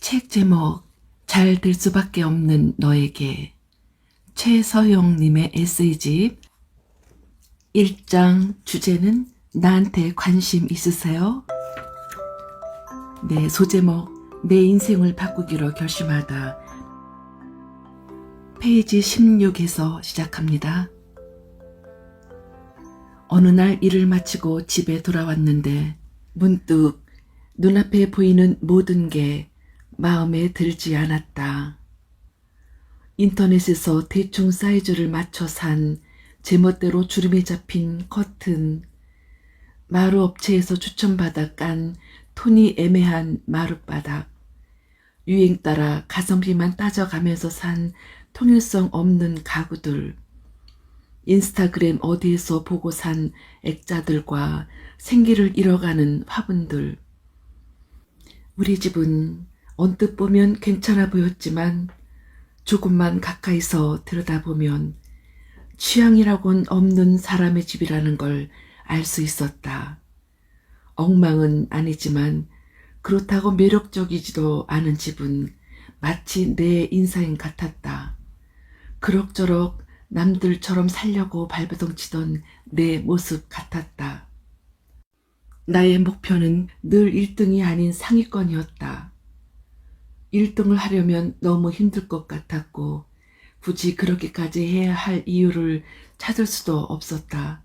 책 제목 잘 될 수밖에 없는 너에게, 최서용님의 에세이집. 1장 주제는 나한테 관심 있으세요? 네, 소제목 내 인생을 바꾸기로 결심하다. 페이지 16에서 시작합니다. 어느 날 일을 마치고 집에 돌아왔는데 문득 눈앞에 보이는 모든 게 마음에 들지 않았다. 인터넷에서 대충 사이즈를 맞춰 산 제멋대로 주름이 잡힌 커튼, 마루업체에서 추천받아 깐 톤이 애매한 마룻바닥, 유행 따라 가성비만 따져가면서 산 통일성 없는 가구들, 인스타그램 어디에서 보고 산 액자들과 생기를 잃어가는 화분들. 우리 집은 언뜻 보면 괜찮아 보였지만 조금만 가까이서 들여다보면 취향이라곤 없는 사람의 집이라는 걸 알 수 있었다. 엉망은 아니지만 그렇다고 매력적이지도 않은 집은 마치 내 인생 같았다. 그럭저럭 남들처럼 살려고 발버둥 치던 내 모습 같았다. 나의 목표는 늘 1등이 아닌 상위권이었다. 1등을 하려면 너무 힘들 것 같았고 굳이 그렇게까지 해야 할 이유를 찾을 수도 없었다.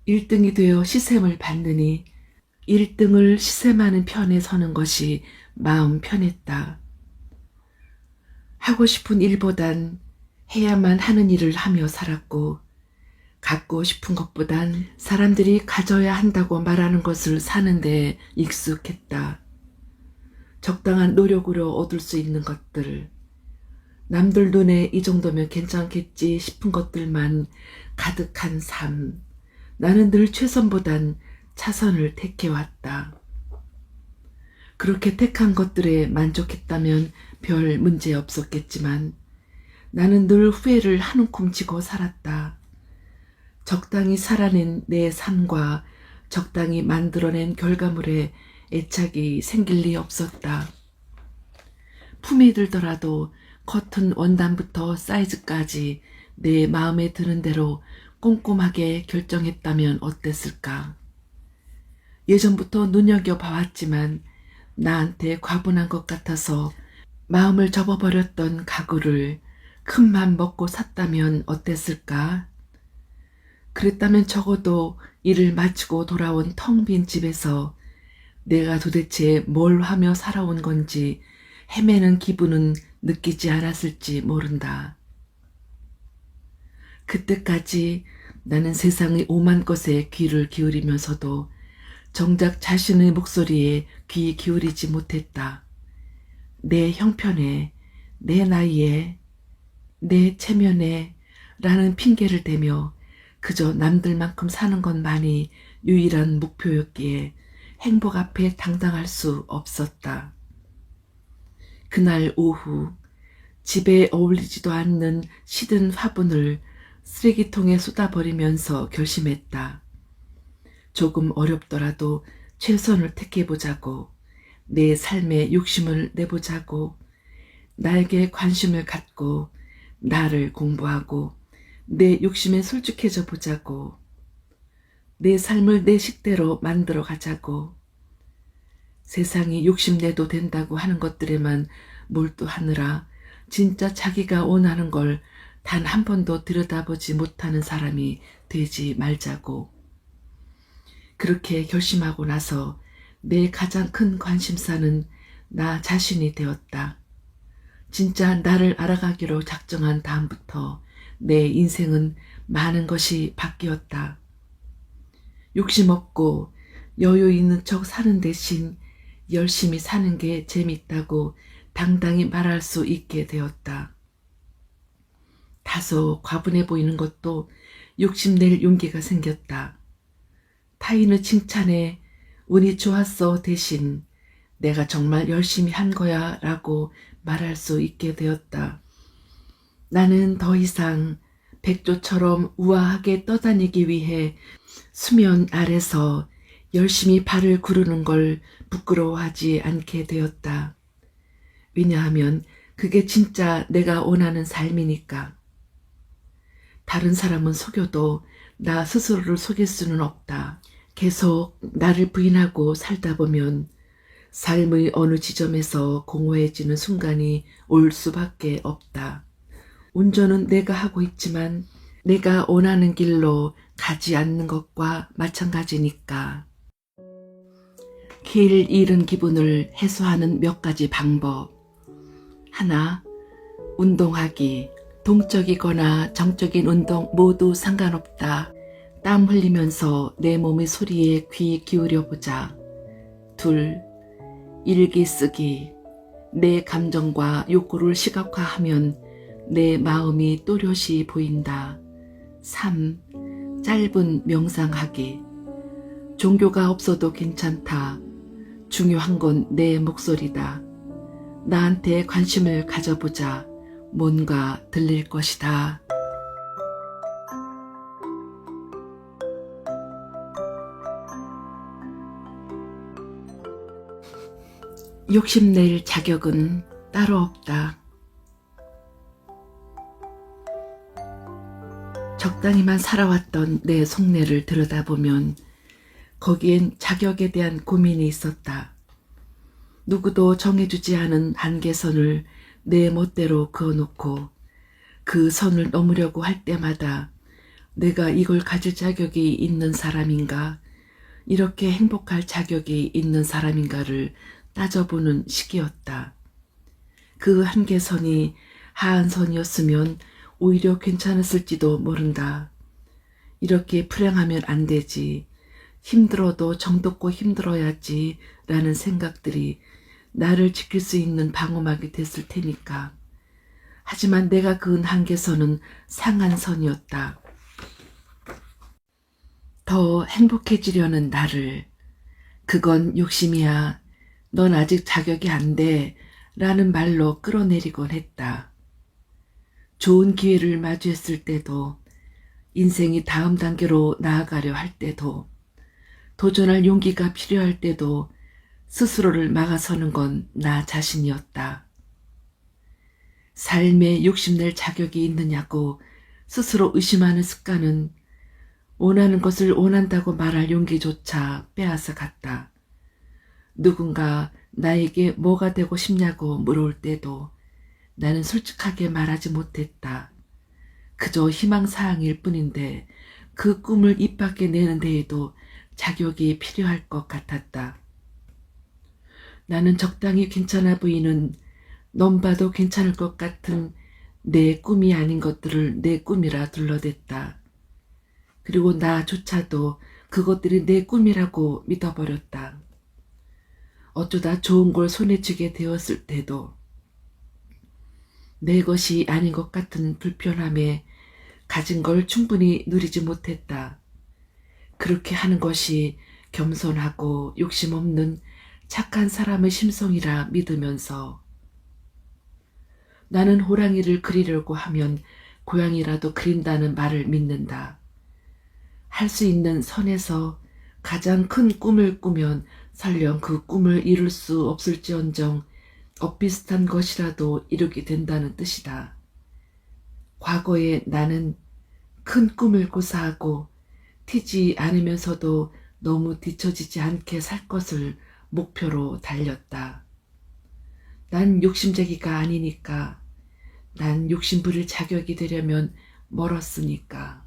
1등이 되어 시샘을 받느니 1등을 시샘하는 편에 서는 것이 마음 편했다. 하고 싶은 일보단 해야만 하는 일을 하며 살았고 갖고 싶은 것보단 사람들이 가져야 한다고 말하는 것을 사는데 익숙했다. 적당한 노력으로 얻을 수 있는 것들, 남들 눈에 이 정도면 괜찮겠지 싶은 것들만 가득한 삶. 나는 늘 최선보단 차선을 택해왔다. 그렇게 택한 것들에 만족했다면 별 문제 없었겠지만 나는 늘 후회를 한 움큼 지고 살았다. 적당히 살아낸 내 삶과 적당히 만들어낸 결과물에 애착이 생길 리 없었다. 품이 들더라도 커튼 원단부터 사이즈까지 내 마음에 드는 대로 꼼꼼하게 결정했다면 어땠을까? 예전부터 눈여겨봐왔지만 나한테 과분한 것 같아서 마음을 접어버렸던 가구를 큰맘 먹고 샀다면 어땠을까? 그랬다면 적어도 일을 마치고 돌아온 텅 빈 집에서 내가 도대체 뭘 하며 살아온 건지 헤매는 기분은 느끼지 않았을지 모른다. 그때까지 나는 세상의 오만 것에 귀를 기울이면서도 정작 자신의 목소리에 귀 기울이지 못했다. 내 형편에, 내 나이에, 내 체면에 라는 핑계를 대며 그저 남들만큼 사는 것만이 유일한 목표였기에 행복 앞에 당당할 수 없었다. 그날 오후 집에 어울리지도 않는 시든 화분을 쓰레기통에 쏟아버리면서 결심했다. 조금 어렵더라도 최선을 택해보자고, 내 삶에 욕심을 내보자고, 나에게 관심을 갖고 나를 공부하고 내 욕심에 솔직해져 보자고, 내 삶을 내 식대로 만들어 가자고. 세상이 욕심내도 된다고 하는 것들에만 몰두하느라 진짜 자기가 원하는 걸 단 한 번도 들여다보지 못하는 사람이 되지 말자고. 그렇게 결심하고 나서 내 가장 큰 관심사는 나 자신이 되었다. 진짜 나를 알아가기로 작정한 다음부터 내 인생은 많은 것이 바뀌었다. 욕심 없고 여유 있는 척 사는 대신 열심히 사는 게 재밌다고 당당히 말할 수 있게 되었다. 다소 과분해 보이는 것도 욕심낼 용기가 생겼다. 타인의 칭찬에 운이 좋았어 대신 내가 정말 열심히 한 거야 라고 말할 수 있게 되었다. 나는 더 이상 백조처럼 우아하게 떠다니기 위해 수면 아래서 열심히 발을 구르는 걸 부끄러워하지 않게 되었다. 왜냐하면 그게 진짜 내가 원하는 삶이니까. 다른 사람은 속여도 나 스스로를 속일 수는 없다. 계속 나를 부인하고 살다 보면 삶의 어느 지점에서 공허해지는 순간이 올 수밖에 없다. 운전은 내가 하고 있지만 내가 원하는 길로 가지 않는 것과 마찬가지니까. 길 잃은 기분을 해소하는 몇 가지 방법. 하나, 운동하기. 동적이거나 정적인 운동 모두 상관없다. 땀 흘리면서 내 몸의 소리에 귀 기울여보자. 둘, 일기 쓰기. 내 감정과 욕구를 시각화하면 내 마음이 또렷이 보인다. 3. 짧은 명상하기. 종교가 없어도 괜찮다. 중요한 건 내 목소리다. 나한테 관심을 가져보자. 뭔가 들릴 것이다. 욕심낼 자격은 따로 없다. 적당히만 살아왔던 내 속내를 들여다보면 거기엔 자격에 대한 고민이 있었다. 누구도 정해주지 않은 한계선을 내 멋대로 그어놓고 그 선을 넘으려고 할 때마다 내가 이걸 가질 자격이 있는 사람인가, 이렇게 행복할 자격이 있는 사람인가를 따져보는 시기였다. 그 한계선이 하한선이었으면 오히려 괜찮았을지도 모른다. 이렇게 불행하면 안 되지. 힘들어도 정독고 힘들어야지 라는 생각들이 나를 지킬 수 있는 방어막이 됐을 테니까. 하지만 내가 그은 한계선은 상한선이었다. 더 행복해지려는 나를, 그건 욕심이야, 넌 아직 자격이 안 돼 라는 말로 끌어내리곤 했다. 좋은 기회를 마주했을 때도, 인생이 다음 단계로 나아가려 할 때도, 도전할 용기가 필요할 때도 스스로를 막아서는 건 나 자신이었다. 삶에 욕심낼 자격이 있느냐고 스스로 의심하는 습관은 원하는 것을 원한다고 말할 용기조차 빼앗아 갔다. 누군가 나에게 뭐가 되고 싶냐고 물어올 때도 나는 솔직하게 말하지 못했다. 그저 희망사항일 뿐인데 그 꿈을 입 밖에 내는 데에도 자격이 필요할 것 같았다. 나는 적당히 괜찮아 보이는, 넘봐도 괜찮을 것 같은 내 꿈이 아닌 것들을 내 꿈이라 둘러댔다. 그리고 나조차도 그것들이 내 꿈이라고 믿어버렸다. 어쩌다 좋은 걸 손에 쥐게 되었을 때도 내 것이 아닌 것 같은 불편함에 가진 걸 충분히 누리지 못했다. 그렇게 하는 것이 겸손하고 욕심 없는 착한 사람의 심성이라 믿으면서 나는 호랑이를 그리려고 하면 고양이라도 그린다는 말을 믿는다. 할 수 있는 선에서 가장 큰 꿈을 꾸면 설령 그 꿈을 이룰 수 없을지언정 엇비슷한 것이라도 이루게 된다는 뜻이다. 과거에 나는 큰 꿈을 고사하고 튀지 않으면서도 너무 뒤처지지 않게 살 것을 목표로 달렸다. 난 욕심쟁이가 아니니까. 난 욕심 부릴 자격이 되려면 멀었으니까.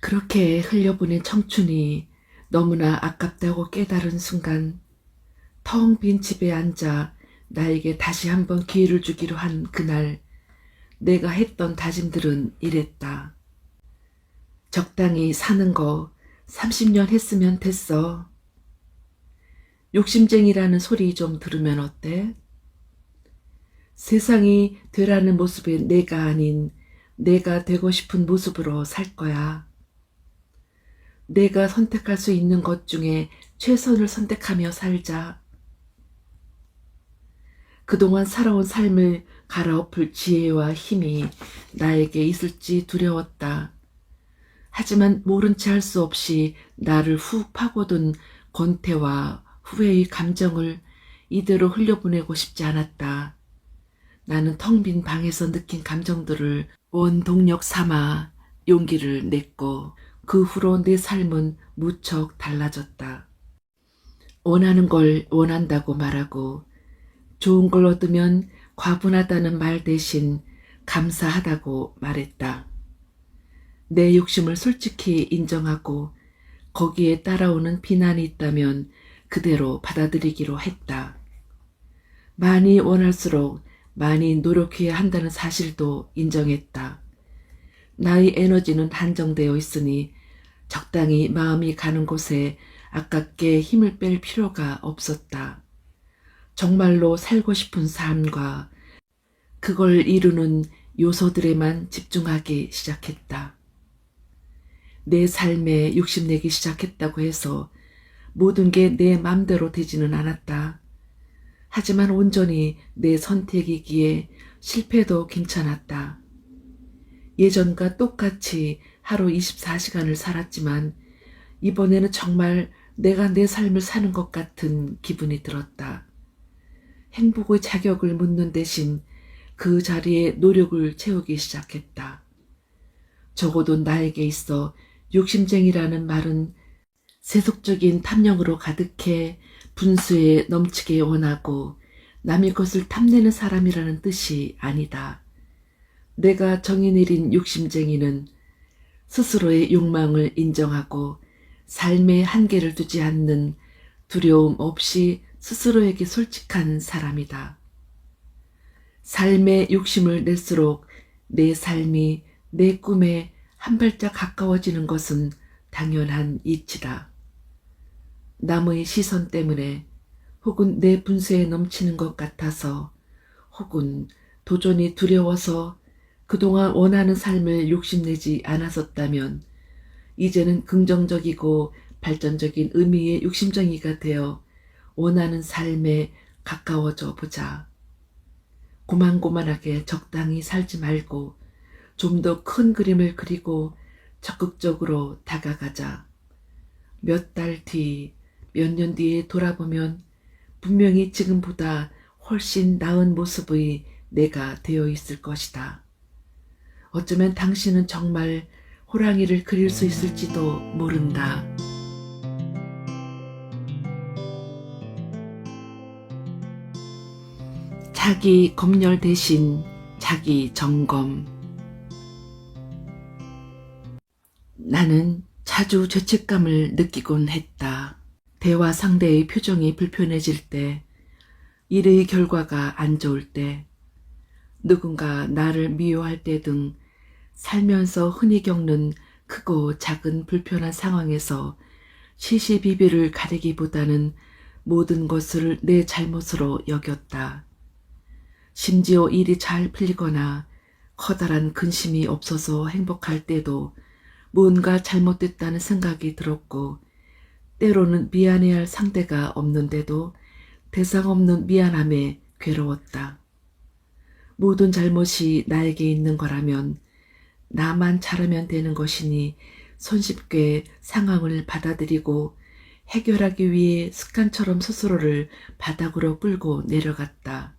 그렇게 흘려보낸 청춘이 너무나 아깝다고 깨달은 순간 텅 빈 집에 앉아 나에게 다시 한번 기회를 주기로 한 그날 내가 했던 다짐들은 이랬다. 적당히 사는 거 30년 했으면 됐어. 욕심쟁이라는 소리 좀 들으면 어때? 세상이 되라는 모습의 내가 아닌 내가 되고 싶은 모습으로 살 거야. 내가 선택할 수 있는 것 중에 최선을 선택하며 살자. 그동안 살아온 삶을 갈아엎을 지혜와 힘이 나에게 있을지 두려웠다. 하지만 모른 채 할 수 없이 나를 훅 파고든 권태와 후회의 감정을 이대로 흘려보내고 싶지 않았다. 나는 텅 빈 방에서 느낀 감정들을 원동력 삼아 용기를 냈고 그 후로 내 삶은 무척 달라졌다. 원하는 걸 원한다고 말하고 좋은 걸 얻으면 과분하다는 말 대신 감사하다고 말했다. 내 욕심을 솔직히 인정하고 거기에 따라오는 비난이 있다면 그대로 받아들이기로 했다. 많이 원할수록 많이 노력해야 한다는 사실도 인정했다. 나의 에너지는 한정되어 있으니 적당히 마음이 가는 곳에 아깝게 힘을 뺄 필요가 없었다. 정말로 살고 싶은 삶과 그걸 이루는 요소들에만 집중하기 시작했다. 내 삶에 욕심내기 시작했다고 해서 모든 게 내 맘대로 되지는 않았다. 하지만 온전히 내 선택이기에 실패도 괜찮았다. 예전과 똑같이 하루 24시간을 살았지만 이번에는 정말 내가 내 삶을 사는 것 같은 기분이 들었다. 행복의 자격을 묻는 대신 그 자리에 노력을 채우기 시작했다. 적어도 나에게 있어 욕심쟁이라는 말은 세속적인 탐욕으로 가득해 분수에 넘치게 원하고 남의 것을 탐내는 사람이라는 뜻이 아니다. 내가 정의 내린 욕심쟁이는 스스로의 욕망을 인정하고 삶의 한계를 두지 않는 두려움 없이 스스로에게 솔직한 사람이다. 삶의 욕심을 낼수록 내 삶이 내 꿈에 한 발짝 가까워지는 것은 당연한 이치다. 남의 시선 때문에 혹은 내 분수에 넘치는 것 같아서 혹은 도전이 두려워서 그동안 원하는 삶을 욕심내지 않았었다면 이제는 긍정적이고 발전적인 의미의 욕심쟁이가 되어 원하는 삶에 가까워져 보자. 고만고만하게 적당히 살지 말고 좀 더 큰 그림을 그리고 적극적으로 다가가자. 몇 달 뒤, 몇 년 뒤에 돌아보면 분명히 지금보다 훨씬 나은 모습의 내가 되어 있을 것이다. 어쩌면 당신은 정말 호랑이를 그릴 수 있을지도 모른다. 자기 검열 대신 자기 점검. 나는 자주 죄책감을 느끼곤 했다. 대화 상대의 표정이 불편해질 때, 일의 결과가 안 좋을 때, 누군가 나를 미워할 때 등 살면서 흔히 겪는 크고 작은 불편한 상황에서 시시비비를 가리기보다는 모든 것을 내 잘못으로 여겼다. 심지어 일이 잘 풀리거나 커다란 근심이 없어서 행복할 때도 뭔가 잘못됐다는 생각이 들었고 때로는 미안해할 상대가 없는데도 대상 없는 미안함에 괴로웠다. 모든 잘못이 나에게 있는 거라면 나만 잘하면 되는 것이니 손쉽게 상황을 받아들이고 해결하기 위해 습관처럼 스스로를 바닥으로 끌고 내려갔다.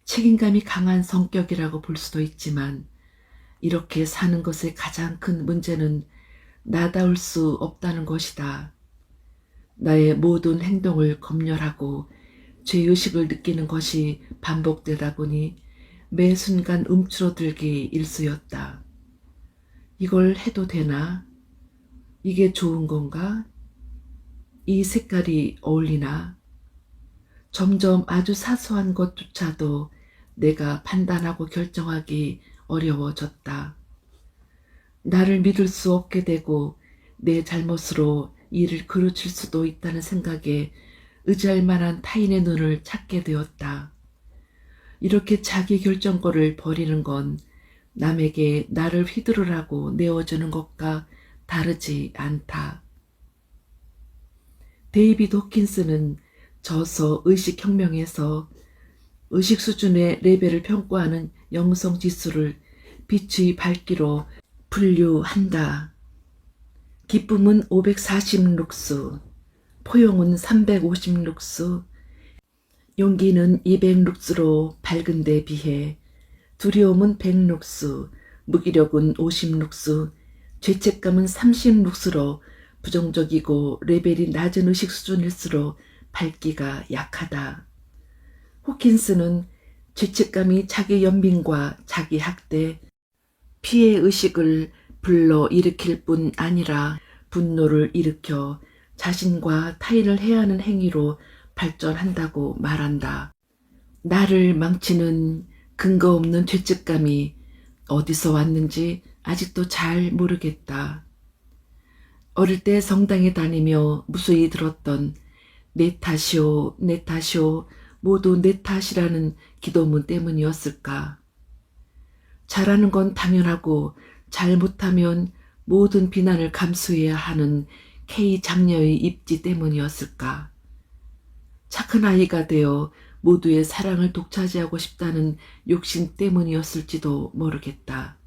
책임감이 강한 성격이라고 볼 수도 있지만 이렇게 사는 것의 가장 큰 문제는 나다울 수 없다는 것이다. 나의 모든 행동을 검열하고 죄의식을 느끼는 것이 반복되다 보니 매 순간 움츠러들기 일쑤였다. 이걸 해도 되나? 이게 좋은 건가? 이 색깔이 어울리나? 점점 아주 사소한 것조차도 내가 판단하고 결정하기 어려워졌다. 나를 믿을 수 없게 되고 내 잘못으로 일을 그르칠 수도 있다는 생각에 의지할 만한 타인의 눈을 찾게 되었다. 이렇게 자기 결정권을 버리는 건 남에게 나를 휘두르라고 내어주는 것과 다르지 않다. 데이비드 호킨스는 저서 의식혁명에서 의식 수준의 레벨을 평가하는 영성지수를 빛의 밝기로 분류한다. 기쁨은 540룩스, 포용은 350룩스, 용기는 200룩스로 밝은 데 비해 두려움은 100룩스, 무기력은 50룩스, 죄책감은 30룩스로 부정적이고 레벨이 낮은 의식 수준일수록 밝기가 약하다. 호킨스는 죄책감이 자기 연민과 자기 학대, 피해의식을 불러 일으킬 뿐 아니라 분노를 일으켜 자신과 타인을 해하는 행위로 발전한다고 말한다. 나를 망치는 근거 없는 죄책감이 어디서 왔는지 아직도 잘 모르겠다. 어릴 때 성당에 다니며 무수히 들었던 내 탓이오, 내 탓이오, 모두 내 탓이라는 기도문 때문이었을까. 잘하는 건 당연하고 잘못하면 모든 비난을 감수해야 하는 K 장녀의 입지 때문이었을까. 착한 아이가 되어 모두의 사랑을 독차지하고 싶다는 욕심 때문이었을지도 모르겠다.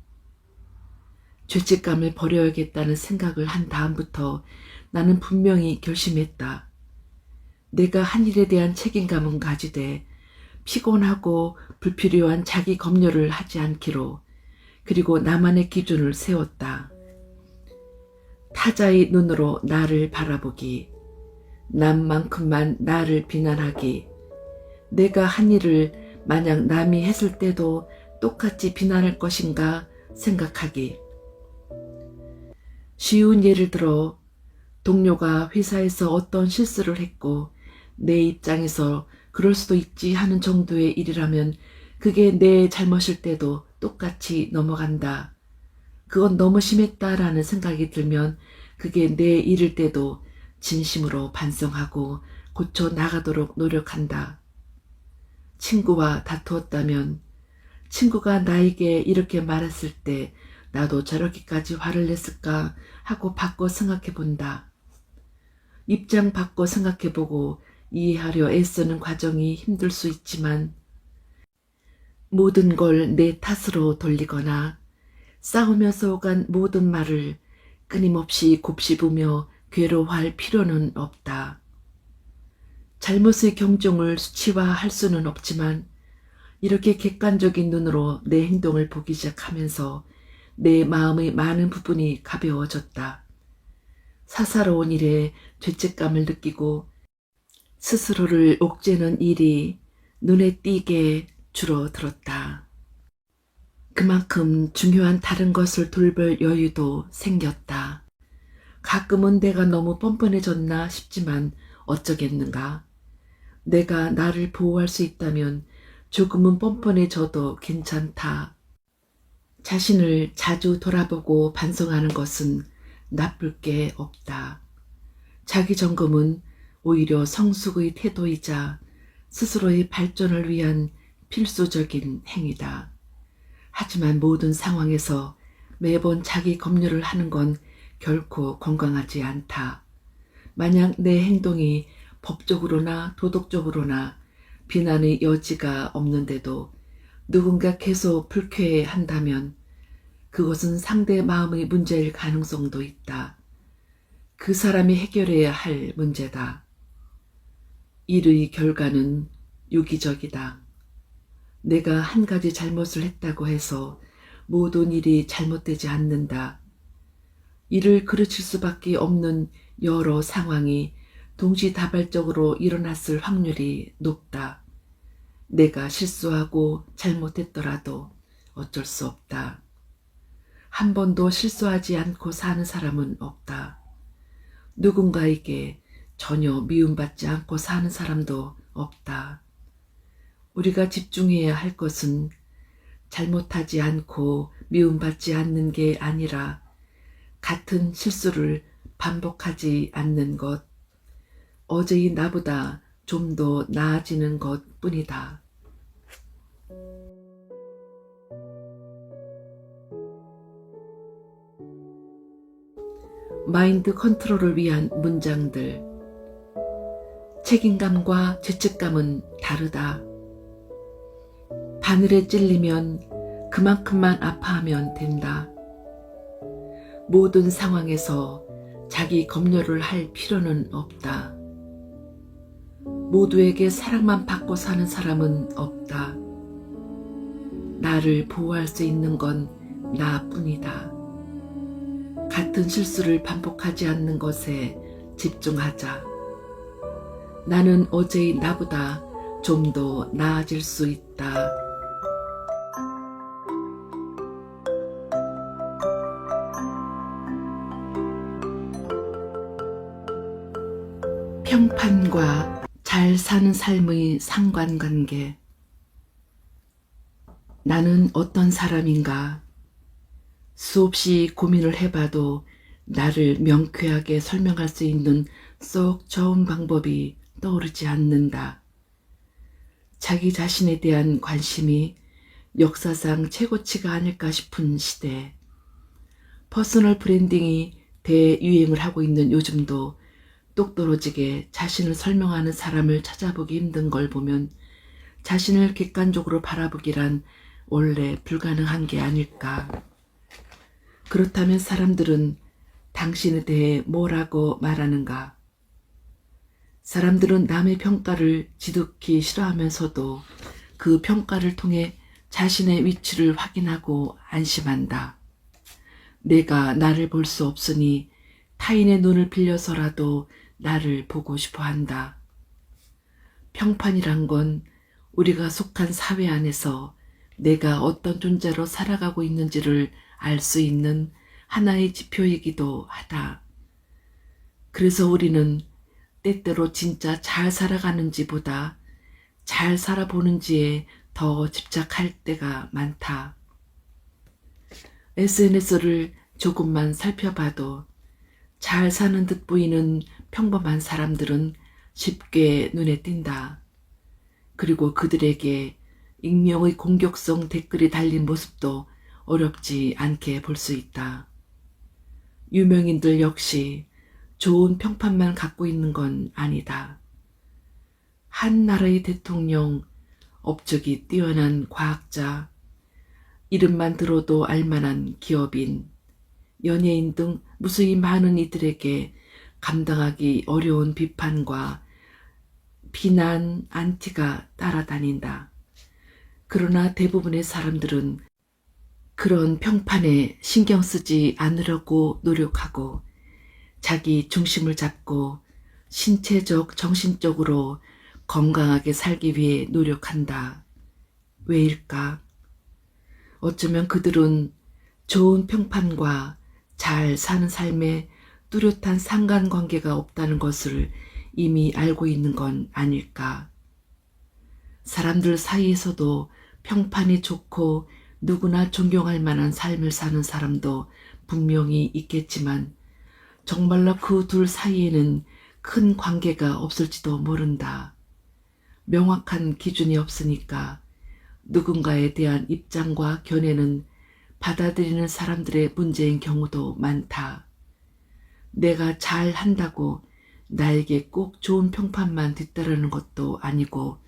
죄책감을 버려야겠다는 생각을 한 다음부터 나는 분명히 결심했다. 내가 한 일에 대한 책임감은 가지되 피곤하고 불필요한 자기 검열을 하지 않기로, 그리고 나만의 기준을 세웠다. 타자의 눈으로 나를 바라보기, 남만큼만 나를 비난하기, 내가 한 일을 만약 남이 했을 때도 똑같이 비난할 것인가 생각하기. 쉬운 예를 들어 동료가 회사에서 어떤 실수를 했고 내 입장에서 그럴 수도 있지 하는 정도의 일이라면 그게 내 잘못일 때도 똑같이 넘어간다. 그건 너무 심했다라는 생각이 들면 그게 내 일일 때도 진심으로 반성하고 고쳐 나가도록 노력한다. 친구와 다투었다면 친구가 나에게 이렇게 말했을 때 나도 저렇게까지 화를 냈을까 하고 바꿔 생각해 본다. 입장 바꿔 생각해 보고 이해하려 애쓰는 과정이 힘들 수 있지만 모든 걸 내 탓으로 돌리거나 싸우면서 오간 모든 말을 끊임없이 곱씹으며 괴로워할 필요는 없다. 잘못의 경종을 수치화할 수는 없지만 이렇게 객관적인 눈으로 내 행동을 보기 시작하면서 내 마음의 많은 부분이 가벼워졌다. 사사로운 일에 죄책감을 느끼고 스스로를 옥죄는 일이 눈에 띄게 줄어들었다. 그만큼 중요한 다른 것을 돌볼 여유도 생겼다. 가끔은 내가 너무 뻔뻔해졌나 싶지만 어쩌겠는가. 내가 나를 보호할 수 있다면 조금은 뻔뻔해져도 괜찮다. 자신을 자주 돌아보고 반성하는 것은 나쁠 게 없다. 자기 점검은 오히려 성숙의 태도이자 스스로의 발전을 위한 필수적인 행위다. 하지만 모든 상황에서 매번 자기 검열을 하는 건 결코 건강하지 않다. 만약 내 행동이 법적으로나 도덕적으로나 비난의 여지가 없는데도 누군가 계속 불쾌해한다면 그것은 상대 마음의 문제일 가능성도 있다. 그 사람이 해결해야 할 문제다. 일의 결과는 유기적이다. 내가 한 가지 잘못을 했다고 해서 모든 일이 잘못되지 않는다. 이를 그르칠 수밖에 없는 여러 상황이 동시다발적으로 일어났을 확률이 높다. 내가 실수하고 잘못했더라도 어쩔 수 없다. 한 번도 실수하지 않고 사는 사람은 없다. 누군가에게 전혀 미움받지 않고 사는 사람도 없다. 우리가 집중해야 할 것은 잘못하지 않고 미움받지 않는 게 아니라 같은 실수를 반복하지 않는 것, 어제의 나보다 좀 더 나아지는 것 뿐이다. 마인드 컨트롤을 위한 문장들. 책임감과 죄책감은 다르다. 바늘에 찔리면 그만큼만 아파하면 된다. 모든 상황에서 자기 검열을 할 필요는 없다. 모두에게 사랑만 받고 사는 사람은 없다. 나를 보호할 수 있는 건 나뿐이다. 같은 실수를 반복하지 않는 것에 집중하자. 나는 어제의 나보다 좀 더 나아질 수 있다. 평판과 잘 사는 삶의 상관관계. 나는 어떤 사람인가? 수없이 고민을 해봐도 나를 명쾌하게 설명할 수 있는 쏙 좋은 방법이 떠오르지 않는다. 자기 자신에 대한 관심이 역사상 최고치가 아닐까 싶은 시대. 퍼스널 브랜딩이 대유행을 하고 있는 요즘도 똑떨어지게 자신을 설명하는 사람을 찾아보기 힘든 걸 보면 자신을 객관적으로 바라보기란 원래 불가능한 게 아닐까. 그렇다면 사람들은 당신에 대해 뭐라고 말하는가? 사람들은 남의 평가를 지독히 싫어하면서도 그 평가를 통해 자신의 위치를 확인하고 안심한다. 내가 나를 볼 수 없으니 타인의 눈을 빌려서라도 나를 보고 싶어 한다. 평판이란 건 우리가 속한 사회 안에서 내가 어떤 존재로 살아가고 있는지를 알 수 있는 하나의 지표이기도 하다. 그래서 우리는 때때로 진짜 잘 살아가는지보다 잘 살아보는지에 더 집착할 때가 많다. SNS를 조금만 살펴봐도 잘 사는 듯 보이는 평범한 사람들은 쉽게 눈에 띈다. 그리고 그들에게 익명의 공격성 댓글이 달린 모습도 어렵지 않게 볼 수 있다. 유명인들 역시 좋은 평판만 갖고 있는 건 아니다. 한 나라의 대통령, 업적이 뛰어난 과학자, 이름만 들어도 알만한 기업인, 연예인 등 무수히 많은 이들에게 감당하기 어려운 비판과 비난, 안티가 따라다닌다. 그러나 대부분의 사람들은 그런 평판에 신경 쓰지 않으려고 노력하고 자기 중심을 잡고 신체적, 정신적으로 건강하게 살기 위해 노력한다. 왜일까? 어쩌면 그들은 좋은 평판과 잘 사는 삶에 뚜렷한 상관관계가 없다는 것을 이미 알고 있는 건 아닐까. 사람들 사이에서도 평판이 좋고 누구나 존경할 만한 삶을 사는 사람도 분명히 있겠지만 정말로 그 둘 사이에는 큰 관계가 없을지도 모른다. 명확한 기준이 없으니까 누군가에 대한 입장과 견해는 받아들이는 사람들의 문제인 경우도 많다. 내가 잘 한다고 나에게 꼭 좋은 평판만 뒤따르는 것도 아니고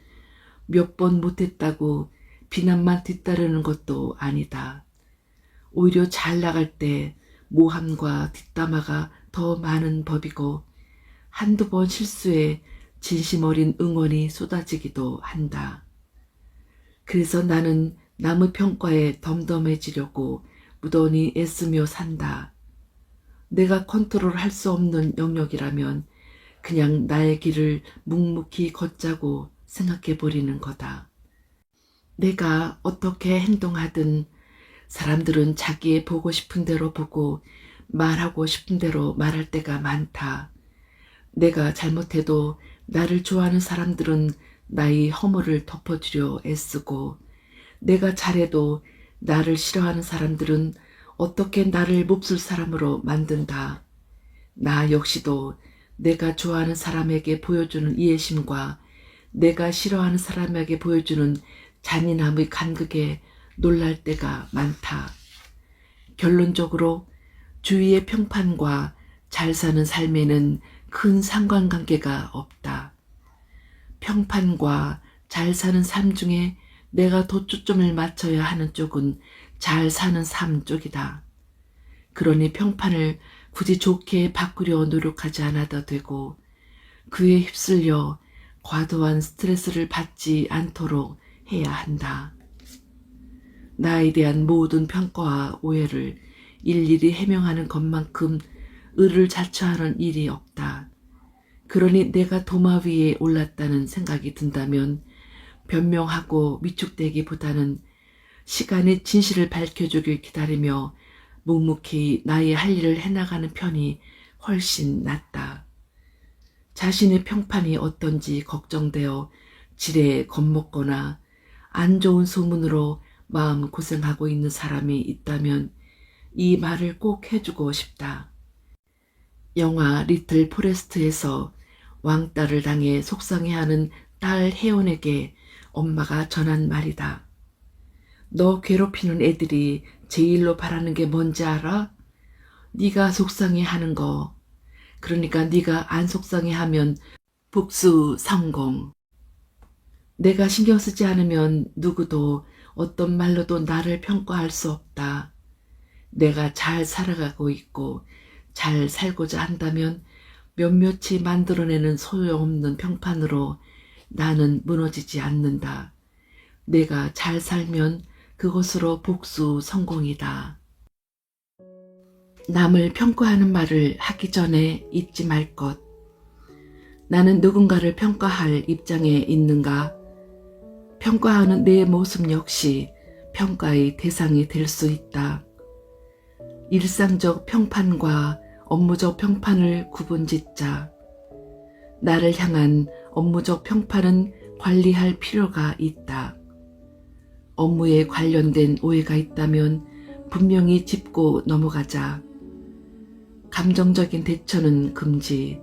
몇 번 못했다고 비난만 뒤따르는 것도 아니다. 오히려 잘 나갈 때 모함과 뒷담화가 더 많은 법이고 한두 번 실수에 진심 어린 응원이 쏟아지기도 한다. 그래서 나는 남의 평가에 덤덤해지려고 무던히 애쓰며 산다. 내가 컨트롤할 수 없는 영역이라면 그냥 나의 길을 묵묵히 걷자고 생각해버리는 거다. 내가 어떻게 행동하든 사람들은 자기의 보고 싶은 대로 보고 말하고 싶은 대로 말할 때가 많다. 내가 잘못해도 나를 좋아하는 사람들은 나의 허물을 덮어주려 애쓰고 내가 잘해도 나를 싫어하는 사람들은 어떻게 나를 몹쓸 사람으로 만든다. 나 역시도 내가 좋아하는 사람에게 보여주는 이해심과 내가 싫어하는 사람에게 보여주는 잔인함의 간극에 놀랄 때가 많다. 결론적으로 주위의 평판과 잘 사는 삶에는 큰 상관관계가 없다. 평판과 잘 사는 삶 중에 내가 더 초점을 맞춰야 하는 쪽은 잘 사는 삶 쪽이다. 그러니 평판을 굳이 좋게 바꾸려 노력하지 않아도 되고 그에 휩쓸려 과도한 스트레스를 받지 않도록 해야 한다. 나에 대한 모든 평가와 오해를 일일이 해명하는 것만큼 의를 자처하는 일이 없다. 그러니 내가 도마 위에 올랐다는 생각이 든다면 변명하고 위축되기보다는 시간이 진실을 밝혀주길 기다리며 묵묵히 나의 할 일을 해나가는 편이 훨씬 낫다. 자신의 평판이 어떤지 걱정되어 지레 겁먹거나 안 좋은 소문으로 마음 고생하고 있는 사람이 있다면 이 말을 꼭 해주고 싶다. 영화 리틀 포레스트에서 왕따를 당해 속상해하는 딸 혜원에게 엄마가 전한 말이다. 너 괴롭히는 애들이 제일로 바라는 게 뭔지 알아? 네가 속상해하는 거. 그러니까 네가 안 속상해하면 복수 성공. 내가 신경 쓰지 않으면 누구도 어떤 말로도 나를 평가할 수 없다. 내가 잘 살아가고 있고 잘 살고자 한다면 몇몇이 만들어내는 소용없는 평판으로 나는 무너지지 않는다. 내가 잘 살면 그것으로 복수 성공이다. 남을 평가하는 말을 하기 전에 잊지 말 것. 나는 누군가를 평가할 입장에 있는가? 평가하는 내 모습 역시 평가의 대상이 될 수 있다. 일상적 평판과 업무적 평판을 구분짓자. 나를 향한 업무적 평판은 관리할 필요가 있다. 업무에 관련된 오해가 있다면 분명히 짚고 넘어가자. 감정적인 대처는 금지.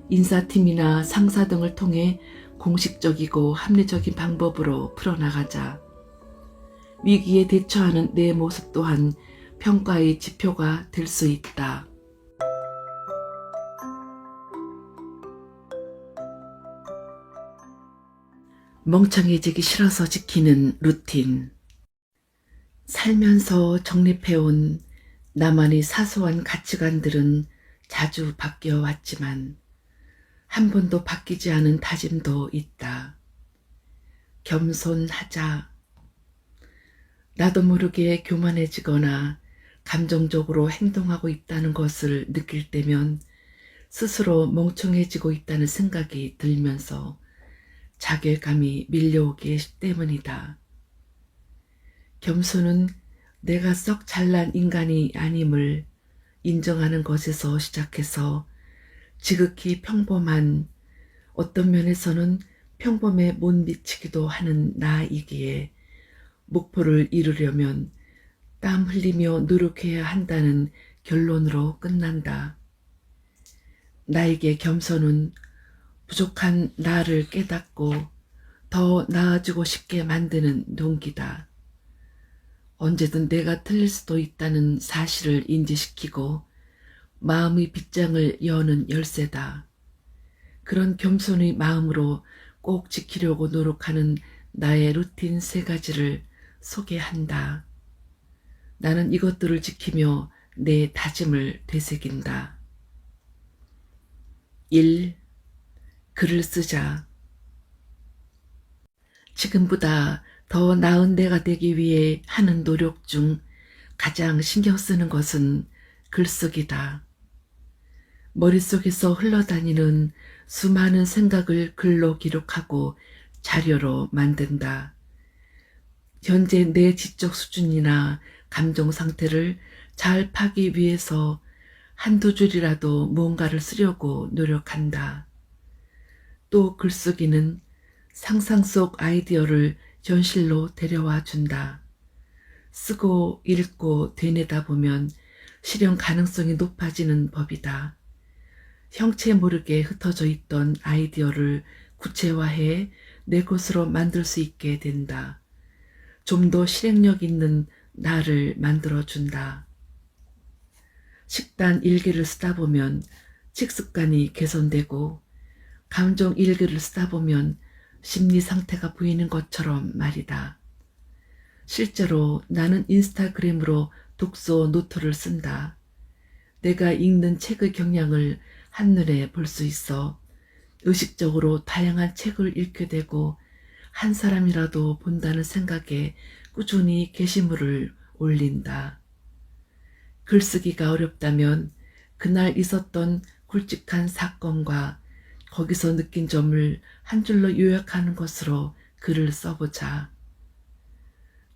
인사팀이나 상사 등을 통해 공식적이고 합리적인 방법으로 풀어나가자. 위기에 대처하는 내 모습 또한 평가의 지표가 될 수 있다. 멍청해지기 싫어서 지키는 루틴. 살면서 정립해온 나만의 사소한 가치관들은 자주 바뀌어 왔지만 한 번도 바뀌지 않은 다짐도 있다. 겸손하자. 나도 모르게 교만해지거나 감정적으로 행동하고 있다는 것을 느낄 때면 스스로 멍청해지고 있다는 생각이 들면서 자괴감이 밀려오기 때문이다. 겸손은 내가 썩 잘난 인간이 아님을 인정하는 것에서 시작해서 지극히 평범한, 어떤 면에서는 평범에 못 미치기도 하는 나이기에 목표를 이루려면 땀 흘리며 노력해야 한다는 결론으로 끝난다. 나에게 겸손은 부족한 나를 깨닫고 더 나아지고 싶게 만드는 동기다. 언제든 내가 틀릴 수도 있다는 사실을 인지시키고 마음의 빗장을 여는 열쇠다. 그런 겸손의 마음으로 꼭 지키려고 노력하는 나의 루틴 3가지를 소개한다. 나는 이것들을 지키며 내 다짐을 되새긴다. 1. 글을 쓰자. 지금보다 더 나은 내가 되기 위해 하는 노력 중 가장 신경 쓰는 것은 글쓰기다. 머릿속에서 흘러다니는 수많은 생각을 글로 기록하고 자료로 만든다. 현재 내 지적 수준이나 감정 상태를 잘 파기 위해서 한두 줄이라도 무언가를 쓰려고 노력한다. 또 글쓰기는 상상 속 아이디어를 현실로 데려와 준다. 쓰고 읽고 되뇌다 보면 실현 가능성이 높아지는 법이다. 형체 모르게 흩어져 있던 아이디어를 구체화해 내 것으로 만들 수 있게 된다. 좀 더 실행력 있는 나를 만들어준다. 식단 일기를 쓰다 보면 식습관이 개선되고 감정 일기를 쓰다 보면 심리 상태가 보이는 것처럼 말이다. 실제로 나는 인스타그램으로 독서 노트를 쓴다. 내가 읽는 책의 경향을 한눈에 볼 수 있어 의식적으로 다양한 책을 읽게 되고 한 사람이라도 본다는 생각에 꾸준히 게시물을 올린다. 글쓰기가 어렵다면 그날 있었던 굵직한 사건과 거기서 느낀 점을 한 줄로 요약하는 것으로 글을 써보자.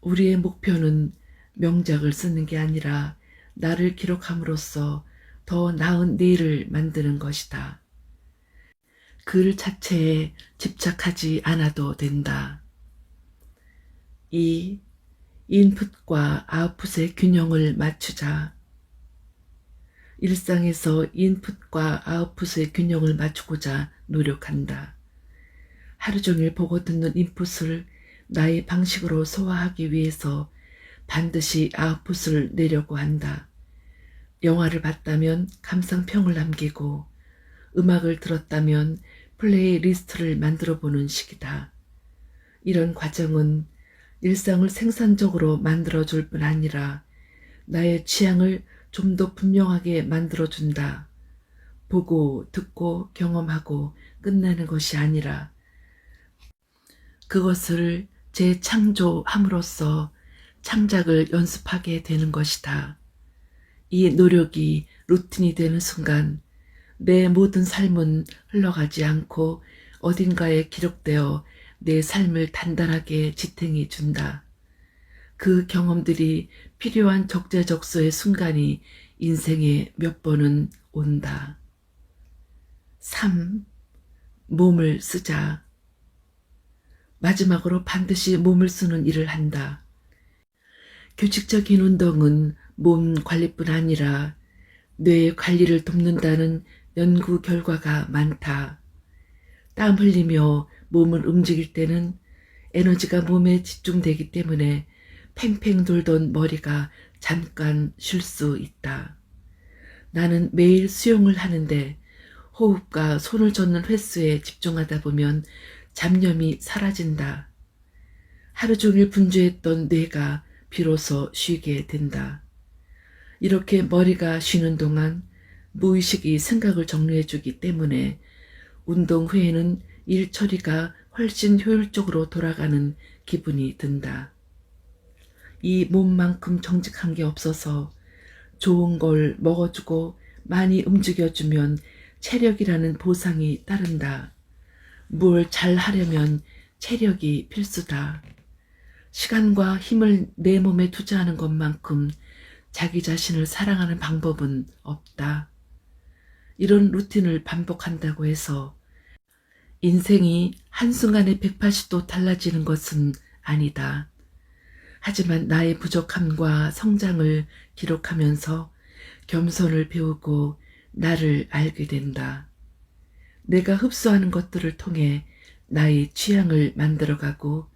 우리의 목표는 명작을 쓰는 게 아니라 나를 기록함으로써 더 나은 내일을 만드는 것이다. 글 자체에 집착하지 않아도 된다. 2. 인풋과 아웃풋의 균형을 맞추자. 일상에서 인풋과 아웃풋의 균형을 맞추고자 노력한다. 하루 종일 보고 듣는 인풋을 나의 방식으로 소화하기 위해서 반드시 아웃풋을 내려고 한다. 영화를 봤다면 감상평을 남기고 음악을 들었다면 플레이리스트를 만들어 보는 식이다. 이런 과정은 일상을 생산적으로 만들어줄 뿐 아니라 나의 취향을 좀 더 분명하게 만들어준다. 보고 듣고 경험하고 끝내는 것이 아니라 그것을 재창조함으로써 창작을 연습하게 되는 것이다. 이 노력이 루틴이 되는 순간 내 모든 삶은 흘러가지 않고 어딘가에 기록되어 내 삶을 단단하게 지탱해 준다. 그 경험들이 필요한 적재적소의 순간이 인생에 몇 번은 온다. 3. 몸을 쓰자. 마지막으로 반드시 몸을 쓰는 일을 한다. 규칙적인 운동은 몸 관리뿐 아니라 뇌 관리를 돕는다는 연구 결과가 많다. 땀 흘리며 몸을 움직일 때는 에너지가 몸에 집중되기 때문에 팽팽 돌던 머리가 잠깐 쉴 수 있다. 나는 매일 수영을 하는데 호흡과 손을 젓는 횟수에 집중하다 보면 잡념이 사라진다. 하루 종일 분주했던 뇌가 비로소 쉬게 된다. 이렇게 머리가 쉬는 동안 무의식이 생각을 정리해주기 때문에 운동 후에는 일 처리가 훨씬 효율적으로 돌아가는 기분이 든다. 이 몸만큼 정직한 게 없어서 좋은 걸 먹어주고 많이 움직여주면 체력이라는 보상이 따른다. 뭘 잘 하려면 체력이 필수다. 시간과 힘을 내 몸에 투자하는 것만큼 자기 자신을 사랑하는 방법은 없다. 이런 루틴을 반복한다고 해서 인생이 한순간에 180도 달라지는 것은 아니다. 하지만 나의 부족함과 성장을 기록하면서 겸손을 배우고 나를 알게 된다. 내가 흡수하는 것들을 통해 나의 취향을 만들어가고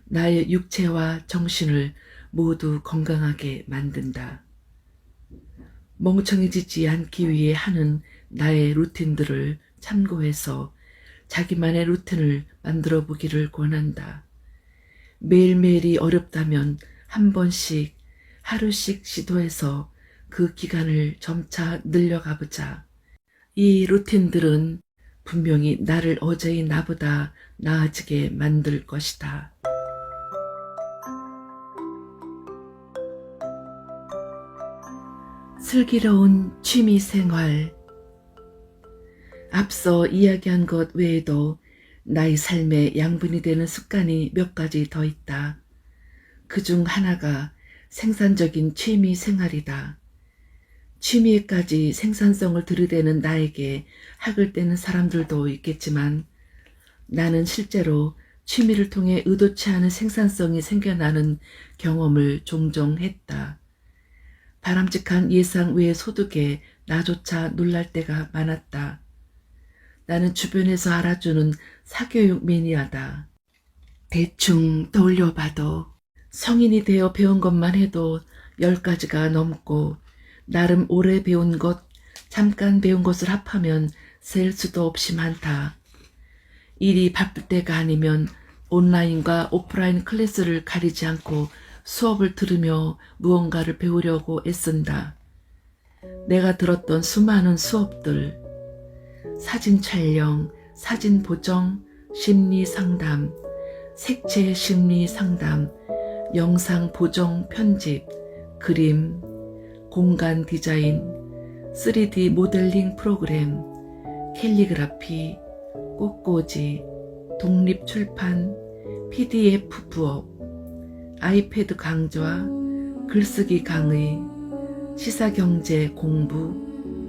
나의 육체와 정신을 모두 건강하게 만든다. 멍청해지지 않기 위해 하는 나의 루틴들을 참고해서 자기만의 루틴을 만들어 보기를 권한다. 매일매일이 어렵다면 한 번씩 하루씩 시도해서 그 기간을 점차 늘려가보자. 이 루틴들은 분명히 나를 어제의 나보다 나아지게 만들 것이다. 슬기로운 취미생활. 앞서 이야기한 것 외에도 나의 삶에 양분이 되는 습관이 몇 가지 더 있다. 그중 하나가 생산적인 취미생활이다. 취미에까지 생산성을 들이대는 나에게 학을 떼는 사람들도 있겠지만 나는 실제로 취미를 통해 의도치 않은 생산성이 생겨나는 경험을 종종 했다. 바람직한 예상 외의 소득에 나조차 놀랄 때가 많았다. 나는 주변에서 알아주는 사교육 매니아다. 대충 떠올려봐도 성인이 되어 배운 것만 해도 10가지가 넘고 나름 오래 배운 것, 잠깐 배운 것을 합하면 셀 수도 없이 많다. 일이 바쁠 때가 아니면 온라인과 오프라인 클래스를 가리지 않고 수업을 들으며 무언가를 배우려고 애쓴다. 내가 들었던 수많은 수업들, 사진 촬영, 사진 보정, 심리 상담, 색채 심리 상담, 영상 보정 편집, 그림, 공간 디자인, 3D 모델링 프로그램, 캘리그라피, 꽃꽂이, 독립출판, PDF 부업, 아이패드 강좌, 글쓰기 강의, 시사경제 공부,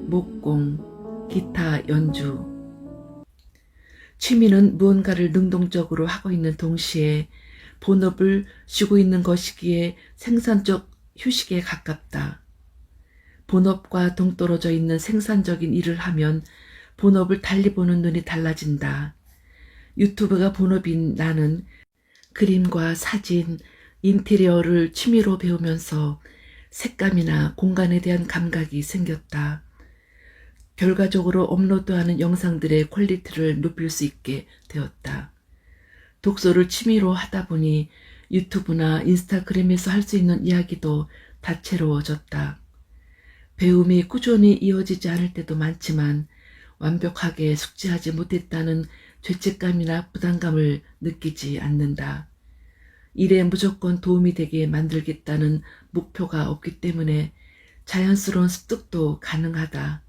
목공, 기타 연주. 취미는 무언가를 능동적으로 하고 있는 동시에 본업을 쉬고 있는 것이기에 생산적 휴식에 가깝다. 본업과 동떨어져 있는 생산적인 일을 하면 본업을 달리 보는 눈이 달라진다. 유튜브가 본업인 나는 그림과 사진, 인테리어를 취미로 배우면서 색감이나 공간에 대한 감각이 생겼다. 결과적으로 업로드하는 영상들의 퀄리티를 높일 수 있게 되었다. 독서를 취미로 하다 보니 유튜브나 인스타그램에서 할 수 있는 이야기도 다채로워졌다. 배움이 꾸준히 이어지지 않을 때도 많지만 완벽하게 숙지하지 못했다는 죄책감이나 부담감을 느끼지 않는다. 일에 무조건 도움이 되게 만들겠다는 목표가 없기 때문에 자연스러운 습득도 가능하다.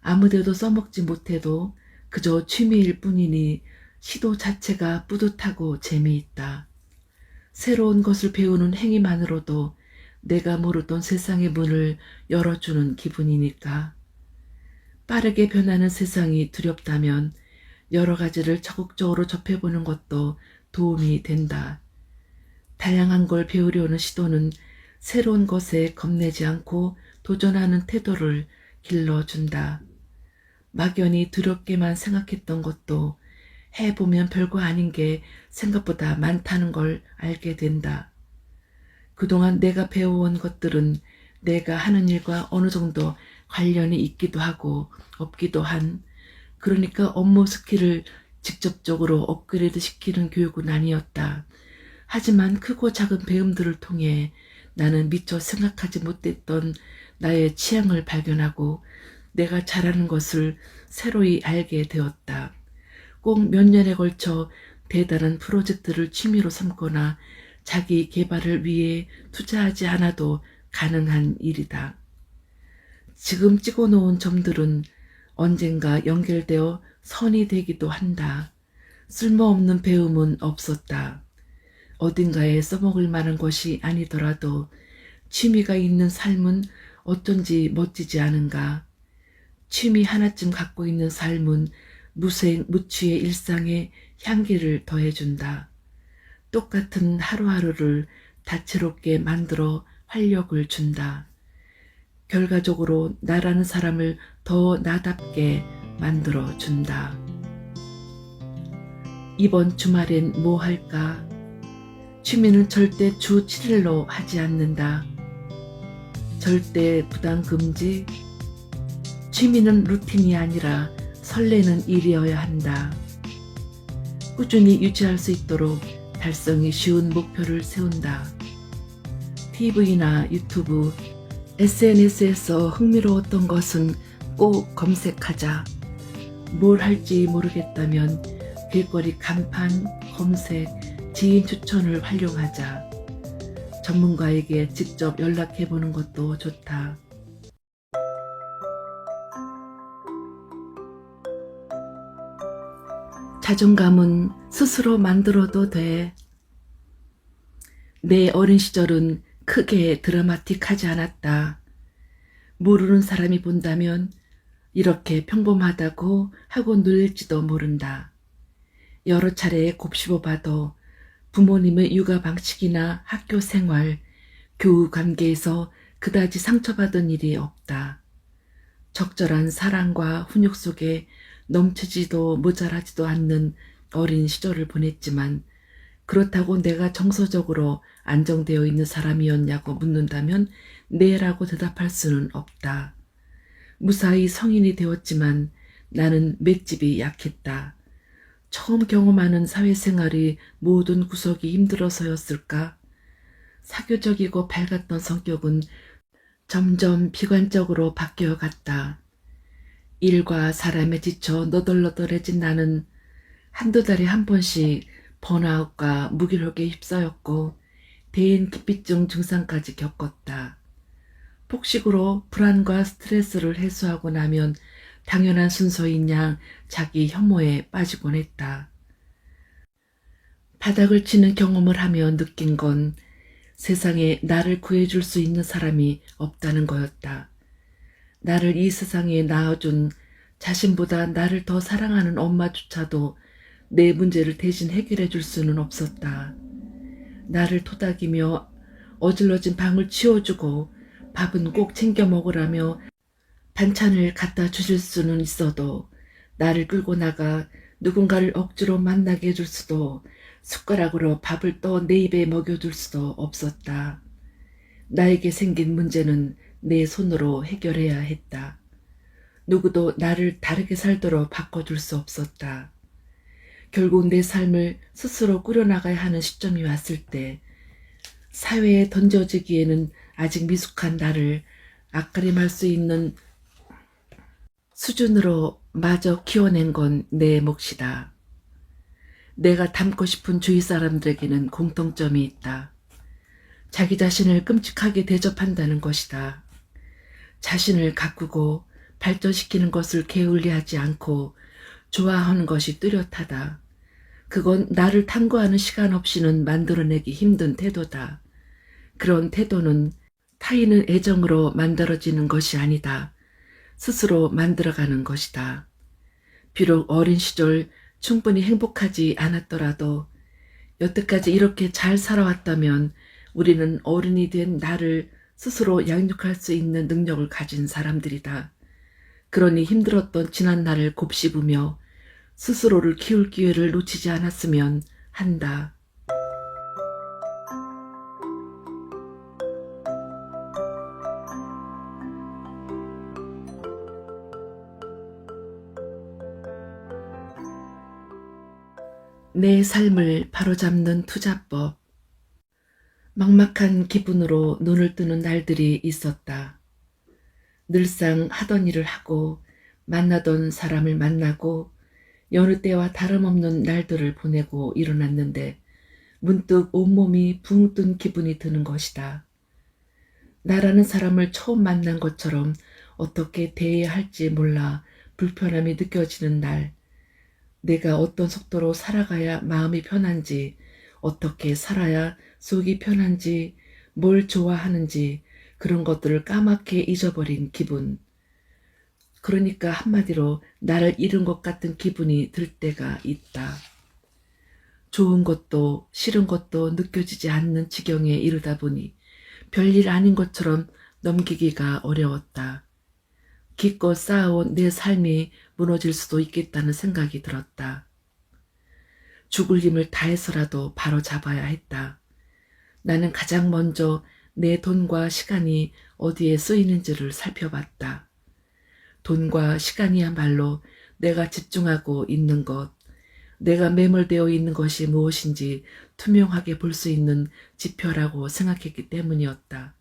아무데도 써먹지 못해도 그저 취미일 뿐이니 시도 자체가 뿌듯하고 재미있다. 새로운 것을 배우는 행위만으로도 내가 모르던 세상의 문을 열어주는 기분이니까. 빠르게 변하는 세상이 두렵다면 여러 가지를 적극적으로 접해보는 것도 도움이 된다. 다양한 걸 배우려는 시도는 새로운 것에 겁내지 않고 도전하는 태도를 길러준다. 막연히 두렵게만 생각했던 것도 해보면 별거 아닌 게 생각보다 많다는 걸 알게 된다. 그동안 내가 배워온 것들은 내가 하는 일과 어느 정도 관련이 있기도 하고 없기도 한, 그러니까 업무 스킬을 직접적으로 업그레이드 시키는 교육은 아니었다. 하지만 크고 작은 배움들을 통해 나는 미처 생각하지 못했던 나의 취향을 발견하고 내가 잘하는 것을 새로이 알게 되었다. 꼭 몇 년에 걸쳐 대단한 프로젝트를 취미로 삼거나 자기 개발을 위해 투자하지 않아도 가능한 일이다. 지금 찍어놓은 점들은 언젠가 연결되어 선이 되기도 한다. 쓸모없는 배움은 없었다. 어딘가에 써먹을 만한 것이 아니더라도 취미가 있는 삶은 어쩐지 멋지지 않은가. 취미 하나쯤 갖고 있는 삶은 무색무취의 일상에 향기를 더해준다. 똑같은 하루하루를 다채롭게 만들어 활력을 준다. 결과적으로 나라는 사람을 더 나답게 만들어준다. 이번 주말엔 뭐 할까? 취미는 절대 주 7일로 하지 않는다. 절대 부담 금지. 취미는 루틴이 아니라 설레는 일이어야 한다. 꾸준히 유지할 수 있도록 달성이 쉬운 목표를 세운다. TV나 유튜브, SNS에서 흥미로웠던 것은 꼭 검색하자. 뭘 할지 모르겠다면 길거리 간판, 검색, 지인 추천을 활용하자. 전문가에게 직접 연락해보는 것도 좋다. 자존감은 스스로 만들어도 돼. 내 어린 시절은 크게 드라마틱하지 않았다. 모르는 사람이 본다면 이렇게 평범하다고 하고 놀릴지도 모른다. 여러 차례 곱씹어봐도 부모님의 육아 방식이나 학교 생활, 교우 관계에서 그다지 상처받은 일이 없다. 적절한 사랑과 훈육 속에 넘치지도 모자라지도 않는 어린 시절을 보냈지만 그렇다고 내가 정서적으로 안정되어 있는 사람이었냐고 묻는다면 네라고 대답할 수는 없다. 무사히 성인이 되었지만 나는 맷집이 약했다. 처음 경험하는 사회생활이 모든 구석이 힘들어서였을까? 사교적이고 밝았던 성격은 점점 비관적으로 바뀌어갔다. 일과 사람에 지쳐 너덜너덜해진 나는 한두 달에 한 번씩 번아웃과 무기력에 휩싸였고 대인기피증 증상까지 겪었다. 폭식으로 불안과 스트레스를 해소하고 나면 당연한 순서인 양 자기 혐오에 빠지곤 했다. 바닥을 치는 경험을 하며 느낀 건 세상에 나를 구해줄 수 있는 사람이 없다는 거였다. 나를 이 세상에 낳아준 자신보다 나를 더 사랑하는 엄마조차도 내 문제를 대신 해결해 줄 수는 없었다. 나를 토닥이며 어질러진 방을 치워주고 밥은 꼭 챙겨 먹으라며 반찬을 갖다 주실 수는 있어도 나를 끌고 나가 누군가를 억지로 만나게 해줄 수도 숟가락으로 밥을 떠 내 입에 먹여줄 수도 없었다. 나에게 생긴 문제는 내 손으로 해결해야 했다. 누구도 나를 다르게 살도록 바꿔줄 수 없었다. 결국 내 삶을 스스로 꾸려나가야 하는 시점이 왔을 때 사회에 던져지기에는 아직 미숙한 나를 앞가림할 수 있는 수준으로 마저 키워낸 건 내 몫이다. 내가 닮고 싶은 주위 사람들에게는 공통점이 있다. 자기 자신을 끔찍하게 대접한다는 것이다. 자신을 가꾸고 발전시키는 것을 게을리하지 않고 좋아하는 것이 뚜렷하다. 그건 나를 탐구하는 시간 없이는 만들어내기 힘든 태도다. 그런 태도는 타인의 애정으로 만들어지는 것이 아니다. 스스로 만들어가는 것이다. 비록 어린 시절 충분히 행복하지 않았더라도 여태까지 이렇게 잘 살아왔다면 우리는 어른이 된 나를 스스로 양육할 수 있는 능력을 가진 사람들이다. 그러니 힘들었던 지난 날을 곱씹으며 스스로를 키울 기회를 놓치지 않았으면 한다. 내 삶을 바로잡는 투자법. 막막한 기분으로 눈을 뜨는 날들이 있었다. 늘상 하던 일을 하고 만나던 사람을 만나고 여느 때와 다름없는 날들을 보내고 일어났는데 문득 온몸이 붕 뜬 기분이 드는 것이다. 나라는 사람을 처음 만난 것처럼 어떻게 대해야 할지 몰라 불편함이 느껴지는 날, 내가 어떤 속도로 살아가야 마음이 편한지, 어떻게 살아야 속이 편한지, 뭘 좋아하는지 그런 것들을 까맣게 잊어버린 기분. 그러니까 한마디로 나를 잃은 것 같은 기분이 들 때가 있다. 좋은 것도 싫은 것도 느껴지지 않는 지경에 이르다 보니 별일 아닌 것처럼 넘기기가 어려웠다. 기껏 쌓아온 내 삶이 무너질 수도 있겠다는 생각이 들었다. 죽을 힘을 다해서라도 바로 잡아야 했다. 나는 가장 먼저 내 돈과 시간이 어디에 쓰이는지를 살펴봤다. 돈과 시간이야말로 내가 집중하고 있는 것, 내가 매몰되어 있는 것이 무엇인지 투명하게 볼 수 있는 지표라고 생각했기 때문이었다.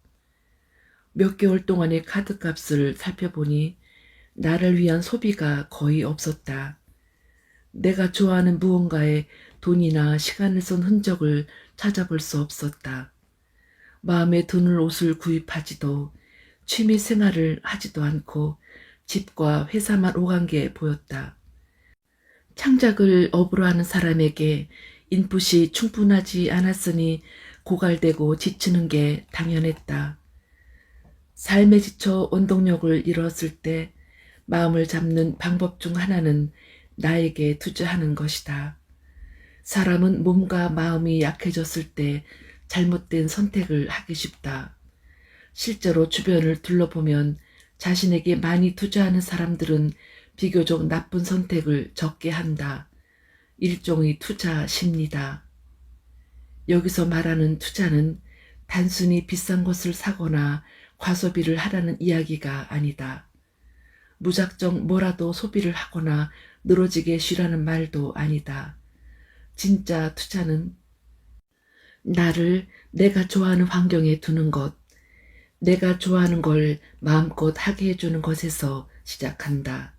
몇 개월 동안의 카드값을 살펴보니 나를 위한 소비가 거의 없었다. 내가 좋아하는 무언가에 돈이나 시간을 쓴 흔적을 찾아볼 수 없었다. 마음에 드는 옷을 구입하지도 취미 생활을 하지도 않고 집과 회사만 오간 게 보였다. 창작을 업으로 하는 사람에게 인풋이 충분하지 않았으니 고갈되고 지치는 게 당연했다. 삶에 지쳐 원동력을 잃었을 때 마음을 잡는 방법 중 하나는 나에게 투자하는 것이다. 사람은 몸과 마음이 약해졌을 때 잘못된 선택을 하기 쉽다. 실제로 주변을 둘러보면 자신에게 많이 투자하는 사람들은 비교적 나쁜 선택을 적게 한다. 일종의 투자 심리다. 여기서 말하는 투자는 단순히 비싼 것을 사거나 과소비를 하라는 이야기가 아니다. 무작정 뭐라도 소비를 하거나 늘어지게 쉬라는 말도 아니다. 진짜 투자는 나를 내가 좋아하는 환경에 두는 것, 내가 좋아하는 걸 마음껏 하게 해주는 것에서 시작한다.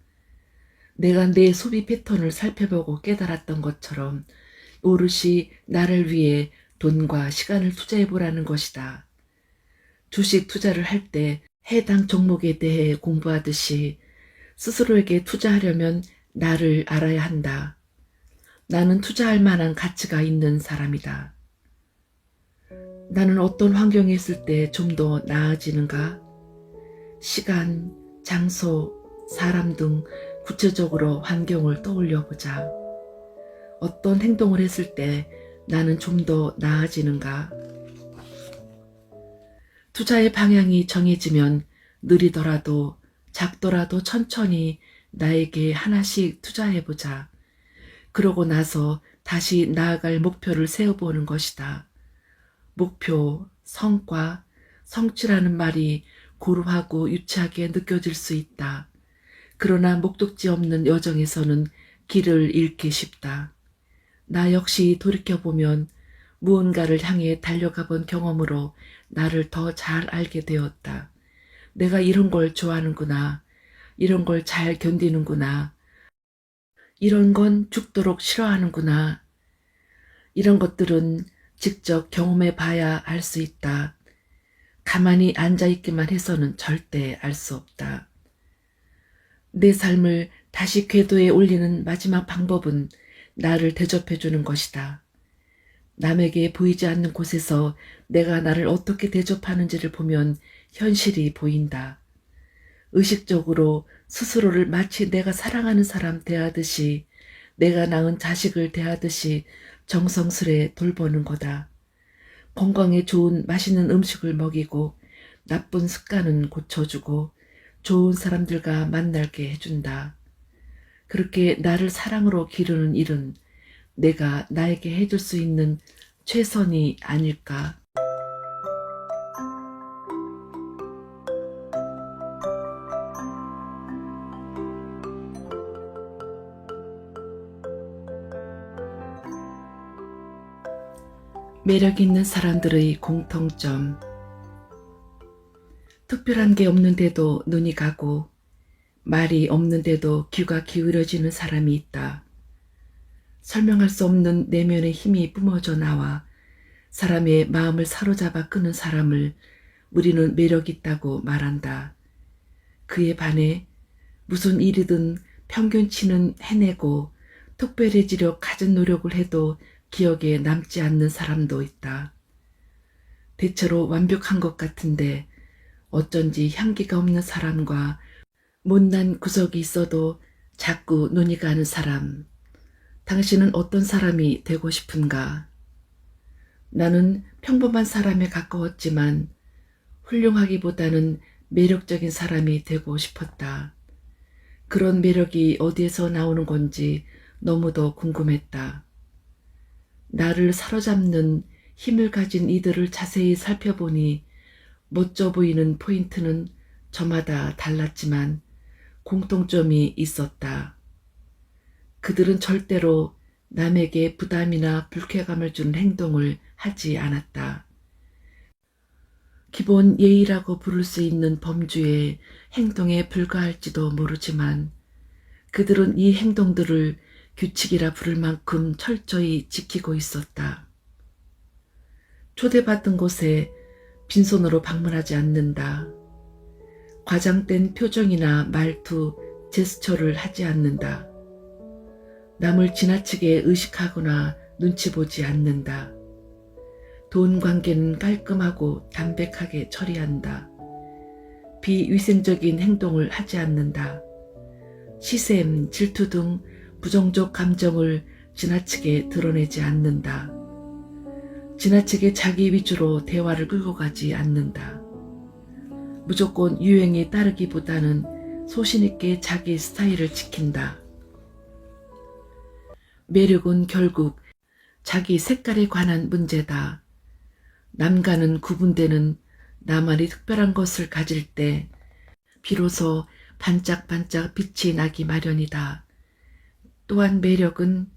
내가 내 소비 패턴을 살펴보고 깨달았던 것처럼 오롯이 나를 위해 돈과 시간을 투자해보라는 것이다. 주식 투자를 할 때 해당 종목에 대해 공부하듯이 스스로에게 투자하려면 나를 알아야 한다. 나는 투자할 만한 가치가 있는 사람이다. 나는 어떤 환경에 있을 때 좀 더 나아지는가? 시간, 장소, 사람 등 구체적으로 환경을 떠올려 보자. 어떤 행동을 했을 때 나는 좀 더 나아지는가? 투자의 방향이 정해지면 느리더라도 작더라도 천천히 나에게 하나씩 투자해보자. 그러고 나서 다시 나아갈 목표를 세워보는 것이다. 목표, 성과, 성취라는 말이 고루하고 유치하게 느껴질 수 있다. 그러나 목적지 없는 여정에서는 길을 잃기 쉽다. 나 역시 돌이켜보면 무언가를 향해 달려가 본 경험으로 나를 더 잘 알게 되었다. 내가 이런 걸 좋아하는구나. 이런 걸 잘 견디는구나. 이런 건 죽도록 싫어하는구나. 이런 것들은 직접 경험해 봐야 알 수 있다. 가만히 앉아있기만 해서는 절대 알 수 없다. 내 삶을 다시 궤도에 올리는 마지막 방법은 나를 대접해주는 것이다. 남에게 보이지 않는 곳에서 내가 나를 어떻게 대접하는지를 보면 현실이 보인다. 의식적으로 스스로를 마치 내가 사랑하는 사람 대하듯이, 내가 낳은 자식을 대하듯이 정성스레 돌보는 거다. 건강에 좋은 맛있는 음식을 먹이고 나쁜 습관은 고쳐주고 좋은 사람들과 만나게 해준다. 그렇게 나를 사랑으로 기르는 일은 내가 나에게 해줄 수 있는 최선이 아닐까. 매력 있는 사람들의 공통점. 특별한 게 없는데도 눈이 가고 말이 없는데도 귀가 기울여지는 사람이 있다. 설명할 수 없는 내면의 힘이 뿜어져 나와 사람의 마음을 사로잡아 끄는 사람을 우리는 매력 있다고 말한다. 그에 반해 무슨 일이든 평균치는 해내고 특별해지려 갖은 노력을 해도 기억에 남지 않는 사람도 있다. 대체로 완벽한 것 같은데 어쩐지 향기가 없는 사람과 못난 구석이 있어도 자꾸 눈이 가는 사람. 당신은 어떤 사람이 되고 싶은가? 나는 평범한 사람에 가까웠지만 훌륭하기보다는 매력적인 사람이 되고 싶었다. 그런 매력이 어디에서 나오는 건지 너무도 궁금했다. 나를 사로잡는 힘을 가진 이들을 자세히 살펴보니 멋져 보이는 포인트는 저마다 달랐지만 공통점이 있었다. 그들은 절대로 남에게 부담이나 불쾌감을 주는 행동을 하지 않았다. 기본 예의라고 부를 수 있는 범주의 행동에 불과할지도 모르지만 그들은 이 행동들을 규칙이라 부를 만큼 철저히 지키고 있었다. 초대받은 곳에 빈손으로 방문하지 않는다. 과장된 표정이나 말투, 제스처를 하지 않는다. 남을 지나치게 의식하거나 눈치 보지 않는다. 돈 관계는 깔끔하고 담백하게 처리한다. 비위생적인 행동을 하지 않는다. 시샘, 질투 등 부정적 감정을 지나치게 드러내지 않는다. 지나치게 자기 위주로 대화를 끌고 가지 않는다. 무조건 유행에 따르기보다는 소신있게 자기 스타일을 지킨다. 매력은 결국 자기 색깔에 관한 문제다. 남과는 구분되는 나만의 특별한 것을 가질 때 비로소 반짝반짝 빛이 나기 마련이다. 또한 매력은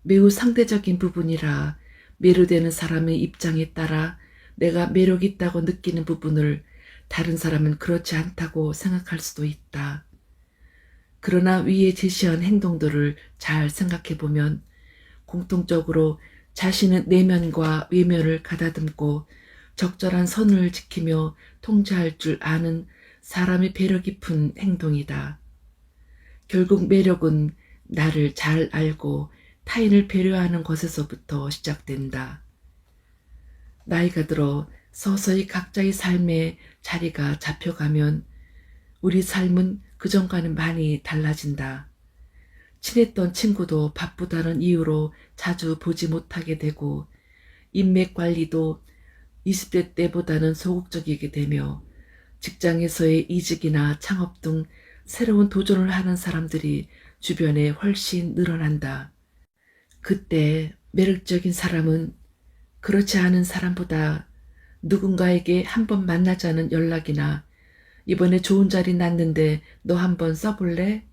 매우 상대적인 부분이라 매료되는 사람의 입장에 따라 내가 매력 있다고 느끼는 부분을 다른 사람은 그렇지 않다고 생각할 수도 있다. 그러나 위에 제시한 행동들을 잘 생각해보면 공통적으로 자신의 내면과 외면을 가다듬고 적절한 선을 지키며 통제할 줄 아는 사람의 배려 깊은 행동이다. 결국 매력은 나를 잘 알고 타인을 배려하는 것에서부터 시작된다. 나이가 들어 서서히 각자의 삶의 자리가 잡혀가면 우리 삶은 그전과는 많이 달라진다. 친했던 친구도 바쁘다는 이유로 자주 보지 못하게 되고 인맥 관리도 20대 때보다는 소극적이게 되며 직장에서의 이직이나 창업 등 새로운 도전을 하는 사람들이 주변에 훨씬 늘어난다. 그때 매력적인 사람은 그렇지 않은 사람보다 누군가에게 한번 만나자는 연락이나 이번에 좋은 자리 났는데 너 한번 써볼래?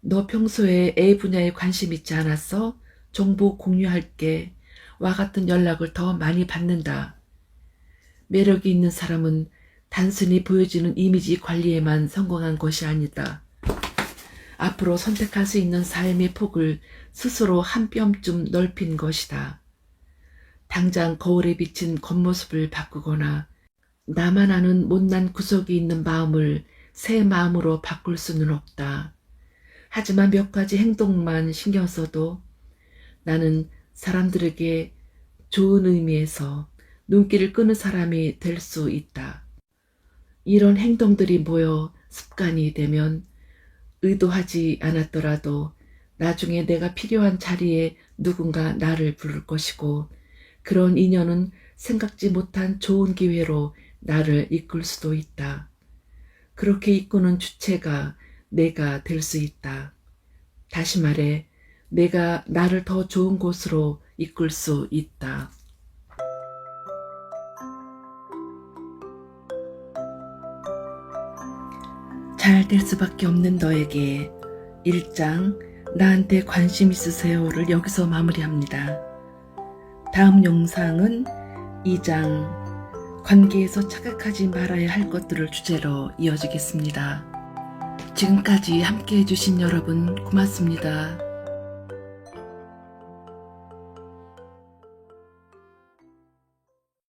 너 평소에 A 분야에 관심 있지 않았어? 정보 공유할게. 와 같은 연락을 더 많이 받는다. 매력이 있는 사람은 단순히 보여지는 이미지 관리에만 성공한 것이 아니다. 앞으로 선택할 수 있는 삶의 폭을 스스로 한 뼘쯤 넓힌 것이다. 당장 거울에 비친 겉모습을 바꾸거나 나만 아는 못난 구석이 있는 마음을 새 마음으로 바꿀 수는 없다. 하지만 몇 가지 행동만 신경 써도 나는 사람들에게 좋은 의미에서 눈길을 끄는 사람이 될 수 있다. 이런 행동들이 모여 습관이 되면 의도하지 않았더라도 나중에 내가 필요한 자리에 누군가 나를 부를 것이고 그런 인연은 생각지 못한 좋은 기회로 나를 이끌 수도 있다. 그렇게 이끄는 주체가 내가 될 수 있다. 다시 말해 내가 나를 더 좋은 곳으로 이끌 수 있다. 잘 될 수밖에 없는 너에게 1장 나한테 관심 있으세요를 여기서 마무리합니다. 다음 영상은 2장 관계에서 착각하지 말아야 할 것들을 주제로 이어지겠습니다. 지금까지 함께 해주신 여러분 고맙습니다.